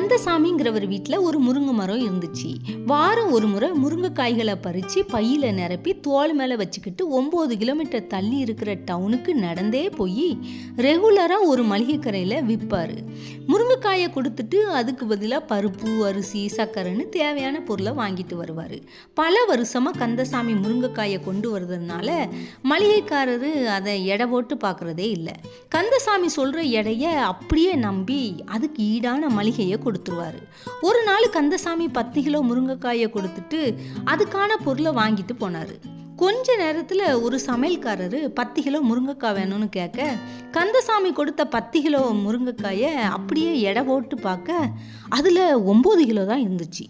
கந்தசாமிங்கிறவர் வீட்டில் ஒரு முருங்கை மரம் இருந்துச்சு. வாரம் ஒரு முறை முருங்கைக்காய்களை பறித்து பையில் நிரப்பி தோல் மேலே வச்சுக்கிட்டு 9 கிலோமீட்டர் தள்ளி இருக்கிற டவுனுக்கு நடந்தே போய் ரெகுலராக ஒரு மளிகை கடையில் விற்பார். முருங்கைக்காயை கொடுத்துட்டு அதுக்கு பதிலாக பருப்பு, அரிசி, சர்க்கரைன்னு தேவையான பொருளை வாங்கிட்டு வருவார். பல வருஷமாக கந்தசாமி முருங்கைக்காயை கொண்டு வர்றதுனால மளிகைக்காரரு அதை எடை போட்டு பார்க்குறதே இல்லை. கந்தசாமி சொல்கிற எடையை அப்படியே நம்பி அதுக்கு ஈடான மளிகையை கொடுத்துருவாரு. ஒரு நாள் கந்தசாமி 10 கிலோ முருங்கைக்காயை கொடுத்துட்டு அதுக்கான பொருளை வாங்கிட்டு போனார். கொஞ்ச நேரத்தில் ஒரு சமையல்காரரு 10 கிலோ முருங்கைக்காய் வேணும்னு கேட்க, கந்தசாமி கொடுத்த 10 கிலோ முருங்கைக்காயை அப்படியே எடை போட்டு பார்க்க அதில் 9 கிலோ தான் இருந்துச்சு.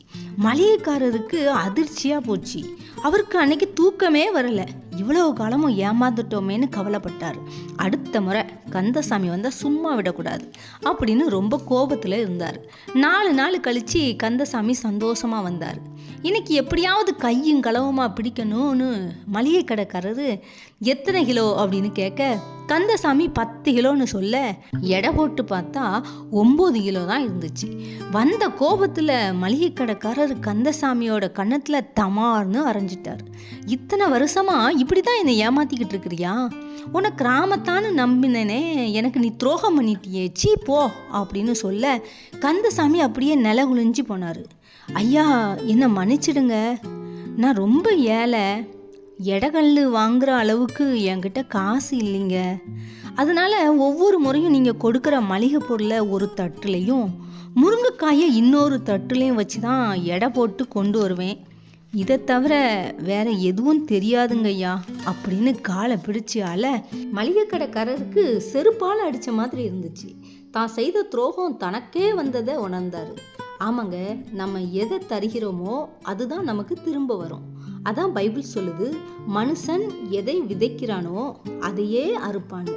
மளிகைக்காரருக்கு அதிர்ச்சியாக போச்சு. அவருக்கு அன்னைக்கு தூக்கமே வரலை. இவ்வளவு காலமும் ஏமாந்துட்டோமேன்னு கவலைப்பட்டார். அடுத்த முறை கந்தசாமி வந்தால் சும்மா விடக்கூடாது அப்படின்னு ரொம்ப கோபத்தில் இருந்தார். 4 நாள் கழித்து கந்தசாமி சந்தோஷமாக வந்தார். இன்னைக்கு எப்படியாவது கையும் களவுமா பிடிக்கணும்னு மளிகை கடைக்காரரு எத்தனை கிலோ அப்படின்னு கேட்க, கந்தசாமி 10 கிலோன்னு சொல்ல எடை போட்டு பார்த்தா 9 கிலோ தான் இருந்துச்சு. வந்த கோபத்தில் மளிகை கடைக்காரர் கந்தசாமியோட கன்னத்தில் தமார்னு அரைஞ்சிட்டார். இத்தனை வருஷமா இப்படி தான் என்னை ஏமாத்திக்கிட்டு இருக்கிறியா? உன்னை கிராமத்தான்னு நம்பினேனே, எனக்கு நீ துரோகம் பண்ணிட்டியே, சீ போ அப்படின்னு சொல்ல கந்தசாமி அப்படியே நில குளிஞ்சு போனார். ஐயா, என்னை மன்னிச்சிடுங்க, நான் ரொம்ப ஏழை, எடைகல் வாங்குகிற அளவுக்கு என்கிட்ட காசு இல்லைங்க. அதனால் ஒவ்வொரு முறையும் நீங்கள் கொடுக்குற மளிகை பொருளை ஒரு தட்டுலையும் முருங்கைக்காயை இன்னொரு தட்டுலையும் வச்சு தான் எடை போட்டு கொண்டு வருவேன். இதை தவிர வேற எதுவும் தெரியாதுங்க ஐயா அப்படின்னு காலை பிடிச்சி மளிகை கடைக்காரருக்கு செருப்பால் அடித்த மாதிரி இருந்துச்சு. தான் செய்த துரோகம் தனக்கே வந்ததை உணர்ந்தார். ஆமாங்க, நம்ம எதை தருகிறோமோ அதுதான் நமக்கு திரும்ப வரும். அதான் பைபிள் சொல்லுது, மனுஷன் எதை விதைக்கிறானோ அதையே அறுப்பான்னு.